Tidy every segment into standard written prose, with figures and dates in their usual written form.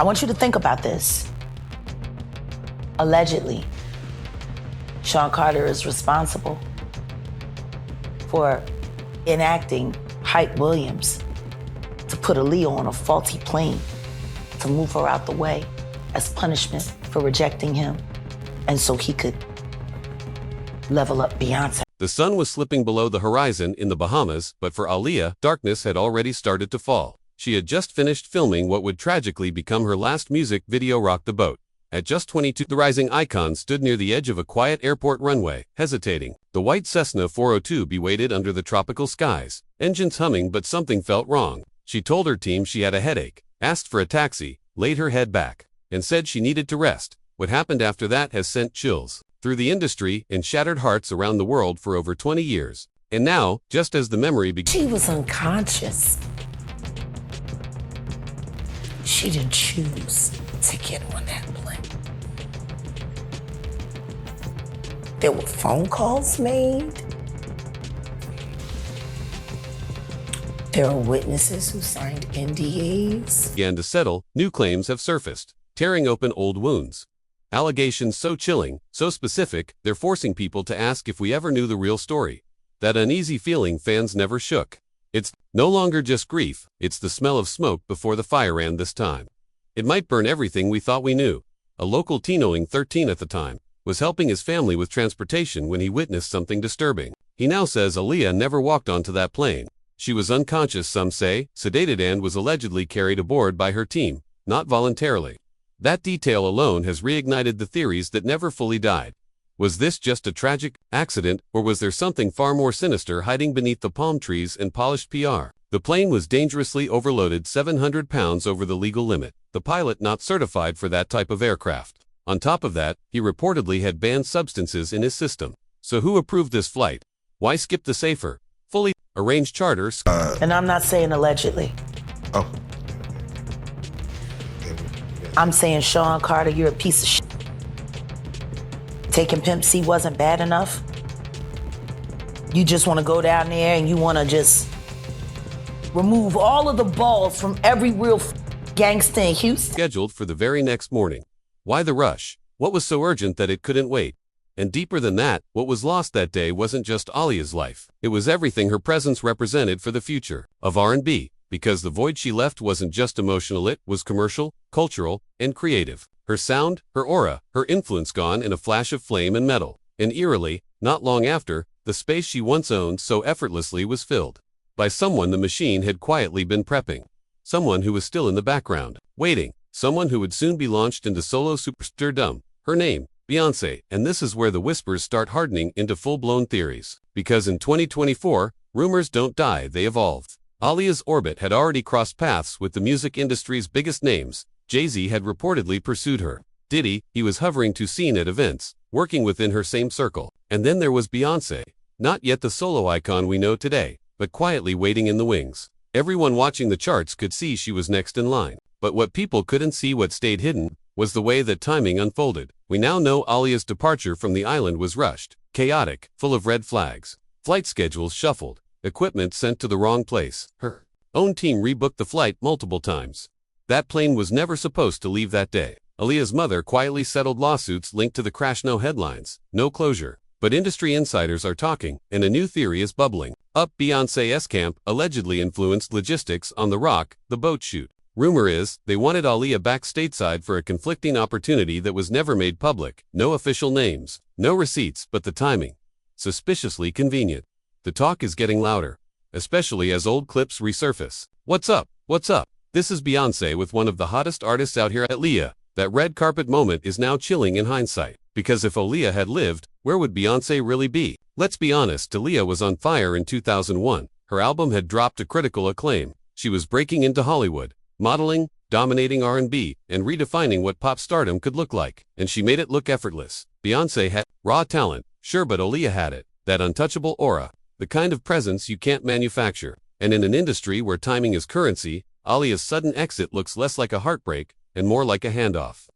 I want you to think about this. Allegedly, Sean Carter is responsible for enacting Hype Williams to put Aaliyah on a faulty plane to move her out the way as punishment for rejecting him, and so he could level up Beyoncé. The sun was slipping below the horizon in the Bahamas, but for Aaliyah, darkness had already started to fall. She had just finished filming what would tragically become her last music video, Rock the Boat. At just 22, the rising icon stood near the edge of a quiet airport runway, hesitating. The white Cessna 402 waited under the tropical skies, engines humming, but something felt wrong. She told her team she had a headache, asked for a taxi, laid her head back, and said she needed to rest. What happened after that has sent chills through the industry and shattered hearts around the world for over 20 years. And now, just as the memory began, she was unconscious. She didn't choose to get on that plane. There were phone calls made. There are witnesses who signed NDAs. Began to settle, new claims have surfaced, tearing open old wounds. Allegations so chilling, so specific, they're forcing people to ask if we ever knew the real story. That uneasy feeling fans never shook. It's no longer just grief, it's the smell of smoke before the fire ran this time. It might burn everything we thought we knew. A local teen, 13 at the time, was helping his family with transportation when he witnessed something disturbing. He now says Aaliyah never walked onto that plane. She was unconscious, some say, sedated, and was allegedly carried aboard by her team, not voluntarily. That detail alone has reignited the theories that never fully died. Was this just a tragic accident, or was there something far more sinister hiding beneath the palm trees and polished PR? The plane was dangerously overloaded, 700 pounds over the legal limit. The pilot not certified for that type of aircraft. On top of that, he reportedly had banned substances in his system. So who approved this flight? Why skip the safer, fully arranged charters? And I'm not saying allegedly. Oh. I'm saying, Sean Carter, you're a piece of shit. Taking Pimp C wasn't bad enough. You just want to go down there and you want to just remove all of the balls from every real gangster in Houston. Scheduled for the very next morning. Why the rush? What was so urgent that it couldn't wait? And deeper than that, what was lost that day wasn't just Aaliyah's life. It was everything her presence represented for the future of R&B, because the void she left wasn't just emotional, it was commercial, cultural, and creative. Her sound, her aura, her influence gone in a flash of flame and metal. And eerily, not long after, the space she once owned so effortlessly was filled by someone the machine had quietly been prepping. Someone who was still in the background, waiting. Someone who would soon be launched into solo superstardom. Her name, Beyoncé. And this is where the whispers start hardening into full-blown theories. Because in 2024, rumors don't die, they evolve. Aaliyah's orbit had already crossed paths with the music industry's biggest names. Jay-Z had reportedly pursued her. Diddy, he was hovering too soon at events, working within her same circle. And then there was Beyoncé. Not yet the solo icon we know today, but quietly waiting in the wings. Everyone watching the charts could see she was next in line. But what people couldn't see, what stayed hidden, was the way that timing unfolded. We now know Aaliyah's departure from the island was rushed, chaotic, full of red flags. Flight schedules shuffled, equipment sent to the wrong place. Her own team rebooked the flight multiple times. That plane was never supposed to leave that day. Aaliyah's mother quietly settled lawsuits linked to the crash. No headlines, no closure. But industry insiders are talking, and a new theory is bubbling up. Beyoncé's camp allegedly influenced logistics on the Rock the Boat shoot. Rumor is, they wanted Aaliyah back stateside for a conflicting opportunity that was never made public. No official names, no receipts, but the timing. Suspiciously convenient. The talk is getting louder, especially as old clips resurface. What's up? What's up? This is Beyoncé with one of the hottest artists out here, Aaliyah. That red carpet moment is now chilling in hindsight. Because if Aaliyah had lived, where would Beyoncé really be? Let's be honest, Aaliyah was on fire in 2001. Her album had dropped to critical acclaim. She was breaking into Hollywood, modeling, dominating R&B, and redefining what pop stardom could look like. And she made it look effortless. Beyoncé had raw talent, sure, but Aaliyah had it. That untouchable aura, the kind of presence you can't manufacture. And in an industry where timing is currency, Aaliyah's sudden exit looks less like a heartbreak and more like a handoff.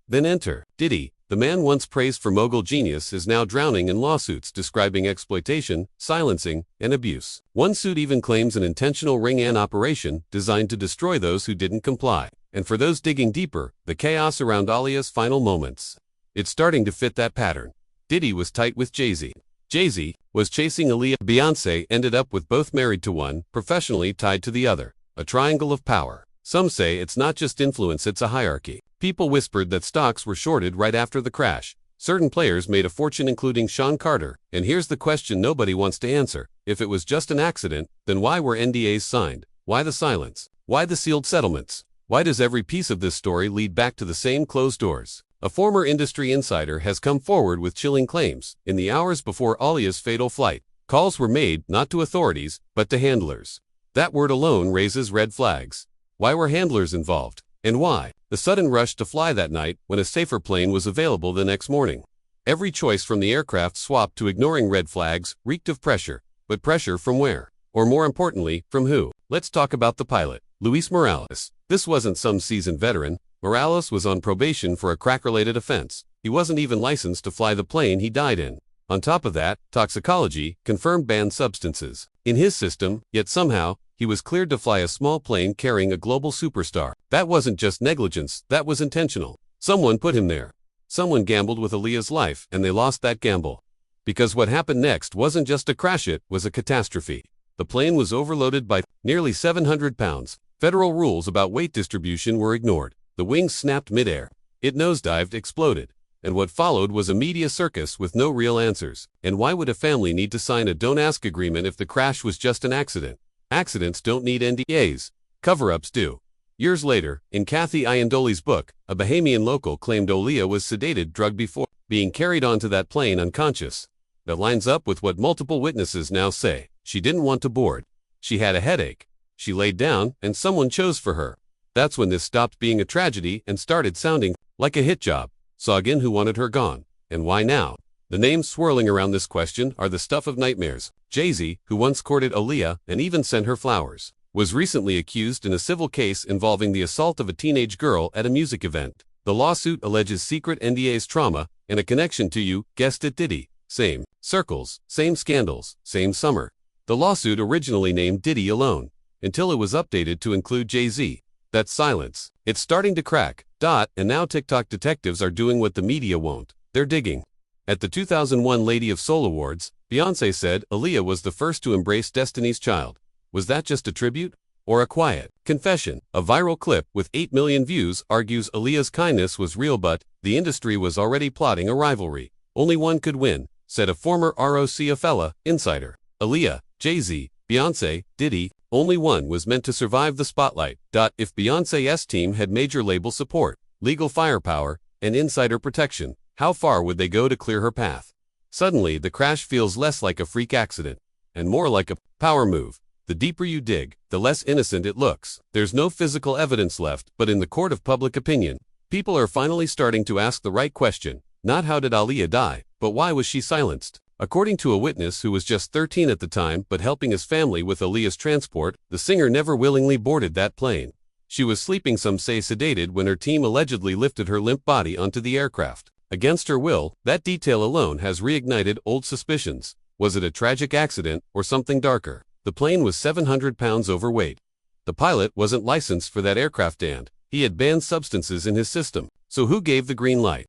Then enter Diddy, The man once praised for mogul genius is now drowning in lawsuits describing exploitation, silencing, and abuse. One suit even claims an intentional ring-an operation designed to destroy those who didn't comply. And for those digging deeper, the chaos around Aaliyah's final moments. It's starting to fit that pattern. Diddy was tight with Jay-Z. Jay-Z was chasing Aaliyah. Beyoncé ended up with both married to one, professionally tied to the other. A triangle of power. Some say it's not just influence, it's a hierarchy. People whispered that stocks were shorted right after the crash. Certain players made a fortune, including Sean Carter. And here's the question nobody wants to answer. If it was just an accident, then why were NDAs signed? Why the silence? Why the sealed settlements? Why does every piece of this story lead back to the same closed doors? A former industry insider has come forward with chilling claims. In the hours before Aaliyah's fatal flight, calls were made not to authorities, but to handlers. That word alone raises red flags. Why were handlers involved? And why the sudden rush to fly that night when a safer plane was available the next morning? Every choice from the aircraft swap to ignoring red flags reeked of pressure. But pressure from where? Or more importantly, from who? Let's talk about the pilot, Luis Morales. This wasn't some seasoned veteran. Morales was on probation for a crack-related offense. He wasn't even licensed to fly the plane he died in. On top of that, toxicology confirmed banned substances in his system, yet somehow, he was cleared to fly a small plane carrying a global superstar. That wasn't just negligence, that was intentional. Someone put him there. Someone gambled with Aaliyah's life, and they lost that gamble. Because what happened next wasn't just a crash, it was a catastrophe. The plane was overloaded by nearly 700 pounds. Federal rules about weight distribution were ignored. The wings snapped midair. It nosedived, exploded. And what followed was a media circus with no real answers. And why would a family need to sign a don't-ask agreement if the crash was just an accident? Accidents don't need NDAs. Cover-ups do. Years later, in Kathy Iandoli's book, a Bahamian local claimed Aaliyah was sedated, drugged before being carried onto that plane unconscious. That lines up with what multiple witnesses now say. She didn't want to board. She had a headache. She laid down, and someone chose for her. That's when this stopped being a tragedy and started sounding like a hit job. So again, who wanted her gone? And why now? The names swirling around this question are the stuff of nightmares. Jay-Z, who once courted Aaliyah and even sent her flowers, was recently accused in a civil case involving the assault of a teenage girl at a music event. The lawsuit alleges secret NDAs, trauma, and a connection to, you guessed it, Diddy. Same circles, same scandals, same summer. The lawsuit originally named Diddy alone, until it was updated to include Jay-Z. That's silence. It's starting to crack. And now TikTok detectives are doing what the media won't. They're digging. At the 2001 Lady of Soul Awards, Beyoncé said Aaliyah was the first to embrace Destiny's Child. Was that just a tribute? Or a quiet confession? A viral clip with 8 million views argues Aaliyah's kindness was real, but the industry was already plotting a rivalry. Only one could win, said a former Rockefeller insider. Aaliyah, Jay-Z, Beyoncé, Diddy, only one was meant to survive the spotlight. If Beyoncé's team had major label support, legal firepower, and insider protection, how far would they go to clear her path? Suddenly, the crash feels less like a freak accident, and more like a power move. The deeper you dig, the less innocent it looks. There's no physical evidence left, but in the court of public opinion, people are finally starting to ask the right question. Not how did Aaliyah die, but why was she silenced? According to a witness who was just 13 at the time but helping his family with Aaliyah's transport, the singer never willingly boarded that plane. She was sleeping, some say sedated, when her team allegedly lifted her limp body onto the aircraft. Against her will, that detail alone has reignited old suspicions. Was it a tragic accident or something darker? The plane was 700 pounds overweight. The pilot wasn't licensed for that aircraft and he had banned substances in his system. So who gave the green light?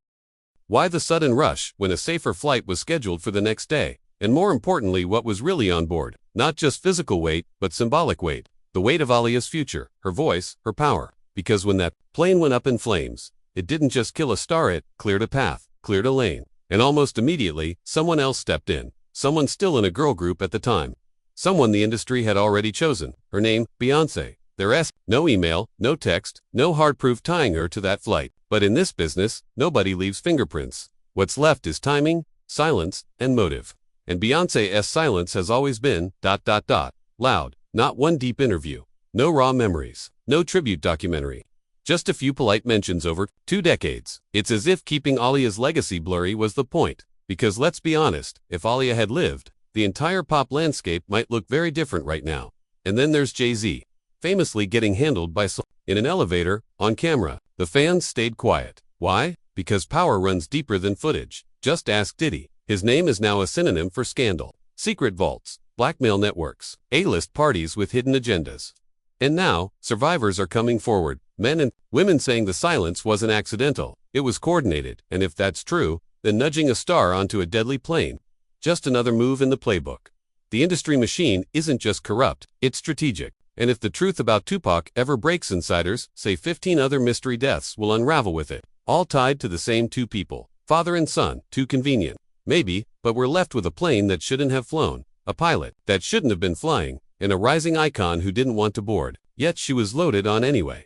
Why the sudden rush when a safer flight was scheduled for the next day? And more importantly, what was really on board? Not just physical weight, but symbolic weight. The weight of Aaliyah's future, her voice, her power. Because when that plane went up in flames, it didn't just kill a star, it cleared a path, cleared a lane. And almost immediately, someone else stepped in. Someone still in a girl group at the time. Someone the industry had already chosen. Her name, Beyoncé. There's no email, no text, no hard proof tying her to that flight. But in this business, nobody leaves fingerprints. What's left is timing, silence, and motive. And Beyoncé's silence has always been ... loud. Not one deep interview. No raw memories. No tribute documentary. Just a few polite mentions over 2 decades. It's as if keeping Aaliyah's legacy blurry was the point. Because let's be honest, if Aaliyah had lived, the entire pop landscape might look very different right now. And then there's Jay-Z, famously getting handled by in an elevator, on camera. The fans stayed quiet. Why? because power runs deeper than footage. Just ask Diddy. His name is now a synonym for scandal, secret vaults, blackmail networks, A-list parties with hidden agendas. And now, survivors are coming forward, men and women saying the silence wasn't accidental, it was coordinated, and if that's true, then nudging a star onto a deadly plane. Just another move in the playbook. The industry machine isn't just corrupt, it's strategic. And if the truth about Tupac ever breaks, insiders say 15 other mystery deaths will unravel with it, all tied to the same two people, father and son. Too convenient. Maybe, but we're left with a plane that shouldn't have flown, a pilot that shouldn't have been flying, and a rising icon who didn't want to board, yet she was loaded on anyway.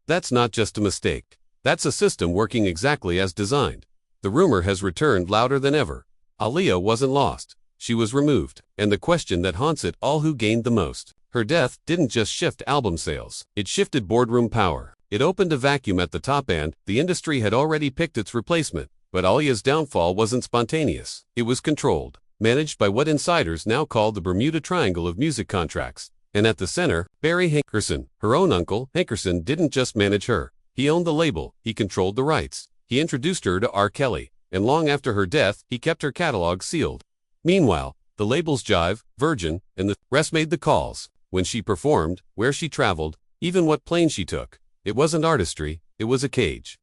That's not just a mistake. That's a system working exactly as designed. The rumor has returned louder than ever. Aaliyah wasn't lost. She was removed. And the question that haunts it all: who gained the most? Her death didn't just shift album sales. It shifted boardroom power. It opened a vacuum at the top, and the industry had already picked its replacement. But Aaliyah's downfall wasn't spontaneous. It was controlled, managed by what insiders now call the Bermuda Triangle of music contracts. And at the center, Barry Hankerson, her own uncle. Hankerson didn't just manage her. He owned the label. He controlled the rights. He introduced her to R. Kelly. And long after her death, he kept her catalog sealed. Meanwhile, the labels Jive, Virgin, and the rest made the calls. When she performed, where she traveled, even what plane she took. It wasn't artistry, it was a cage.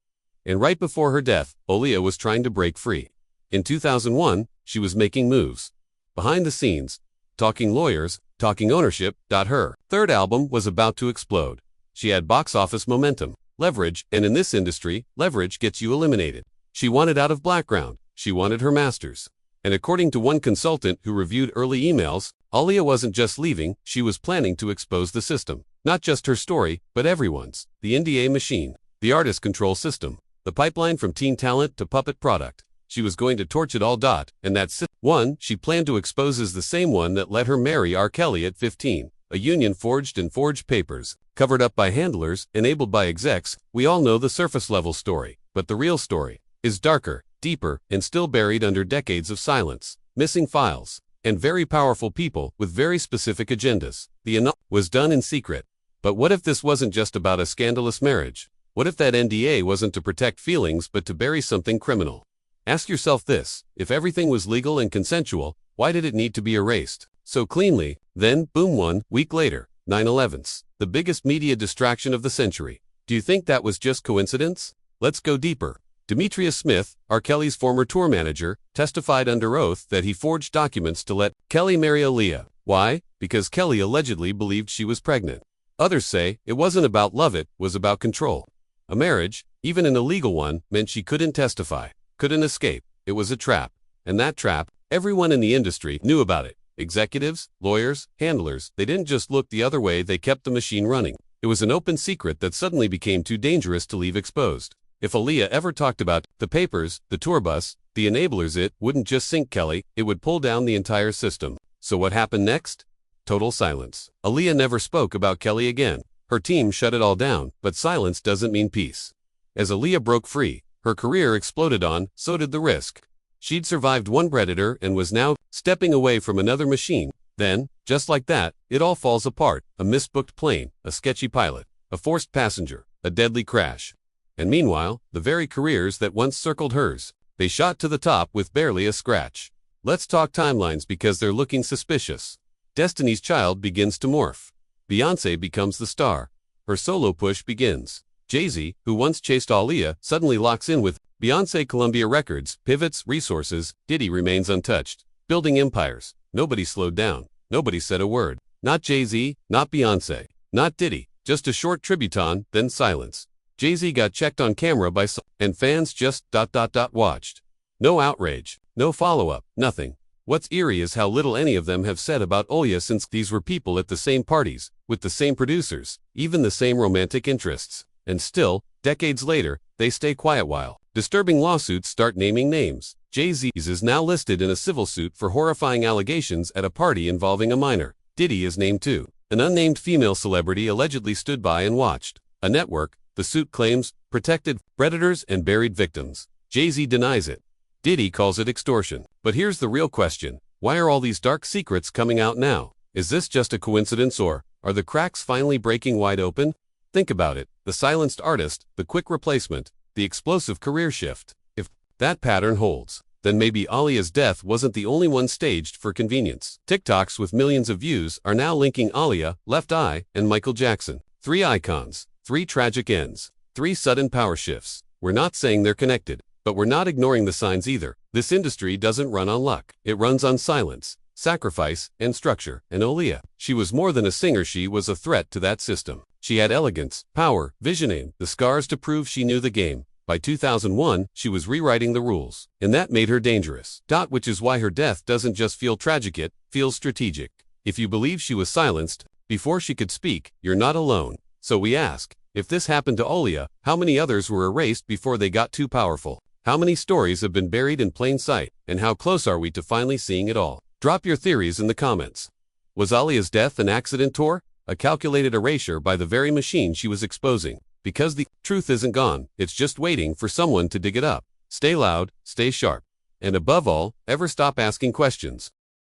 And right before her death, Aaliyah was trying to break free. In 2001, she was making moves. Behind the scenes, talking lawyers, talking ownership. Her third album was about to explode. She had box office momentum, leverage, and in this industry, leverage gets you eliminated. She wanted out of background. She wanted her masters. And according to one consultant who reviewed early emails, Aaliyah wasn't just leaving, she was planning to expose the system. Not just her story, but everyone's. The NDA machine. The artist control system. The pipeline from teen talent to puppet product. She was going to torch it all. And that one she planned to expose is the same one that let her marry R. Kelly at 15. A union forged in forged papers, covered up by handlers, enabled by execs. We all know the surface level story, but the real story is darker, deeper, and still buried under decades of silence, missing files, and very powerful people with very specific agendas. The annul was done in secret. But what if this wasn't just about a scandalous marriage? What if that NDA wasn't to protect feelings but to bury something criminal? Ask yourself this: if everything was legal and consensual, why did it need to be erased so cleanly? Then, boom, 1 week later, 9/11's, the biggest media distraction of the century. Do you think that was just coincidence? Let's go deeper. Demetrius Smith, R. Kelly's former tour manager, testified under oath that he forged documents to let Kelly marry Aaliyah. Why? Because Kelly allegedly believed she was pregnant. Others say it wasn't about love, it was about control. A marriage, even an illegal one, meant she couldn't testify, couldn't escape. It was a trap. And that trap, everyone in the industry knew about it. Executives, lawyers, handlers, they didn't just look the other way, they kept the machine running. It was an open secret that suddenly became too dangerous to leave exposed. If Aaliyah ever talked about the papers, the tour bus, the enablers, it wouldn't just sink Kelly, it would pull down the entire system. So what happened next? Total silence. Aaliyah never spoke about Kelly again. Her team shut it all down, but silence doesn't mean peace. As Aaliyah broke free, her career exploded on, so did the risk. She'd survived one predator and was now stepping away from another machine. Then, just like that, it all falls apart. A misbooked plane, a sketchy pilot, a forced passenger, a deadly crash. And meanwhile, the very careers that once circled hers, they shot to the top with barely a scratch. Let's talk timelines because they're looking suspicious. Destiny's Child begins to morph. Beyoncé becomes the star. Her solo push begins. Jay-Z, who once chased Aaliyah, suddenly locks in with Beyoncé. Columbia Records pivots resources. Diddy remains untouched, building empires. Nobody slowed down. Nobody said a word. Not Jay-Z, not Beyoncé, not Diddy. Just a short tributon, then silence. Jay-Z got checked on camera by some, and fans just watched. No outrage, no follow-up, nothing. What's eerie is how little any of them have said about Aaliyah, since these were people at the same parties, with the same producers, even the same romantic interests. And still, decades later, they stay quiet while disturbing lawsuits start naming names. Jay-Z's is now listed in a civil suit for horrifying allegations at a party involving a minor. Diddy is named too. An unnamed female celebrity allegedly stood by and watched. A network, the suit claims, protected predators and buried victims. Jay-Z denies it. Diddy calls it extortion. But here's the real question. Why are all these dark secrets coming out now? Is this just a coincidence, or are the cracks finally breaking wide open? Think about it. The silenced artist, the quick replacement, the explosive career shift. If that pattern holds, then maybe Aaliyah's death wasn't the only one staged for convenience. TikToks with millions of views are now linking Aaliyah, Left Eye, and Michael Jackson. 3 icons, 3 tragic ends, 3 sudden power shifts. We're not saying they're connected, but we're not ignoring the signs either. This industry doesn't run on luck. It runs on silence, sacrifice, and structure. And Aaliyah, she was more than a singer, she was a threat to that system. She had elegance, power, vision, and the scars to prove she knew the game. By 2001, she was rewriting the rules, and that made her dangerous. Which is why her death doesn't just feel tragic, it feels strategic. If you believe she was silenced before she could speak, you're not alone. So we ask, if this happened to Aaliyah, how many others were erased before they got too powerful? How many stories have been buried in plain sight? And how close are we to finally seeing it all? Drop your theories in the comments. Was Aaliyah's death an accident or a calculated erasure by the very machine she was exposing? Because the truth isn't gone, it's just waiting for someone to dig it up. Stay loud, stay sharp, and above all, ever stop asking questions.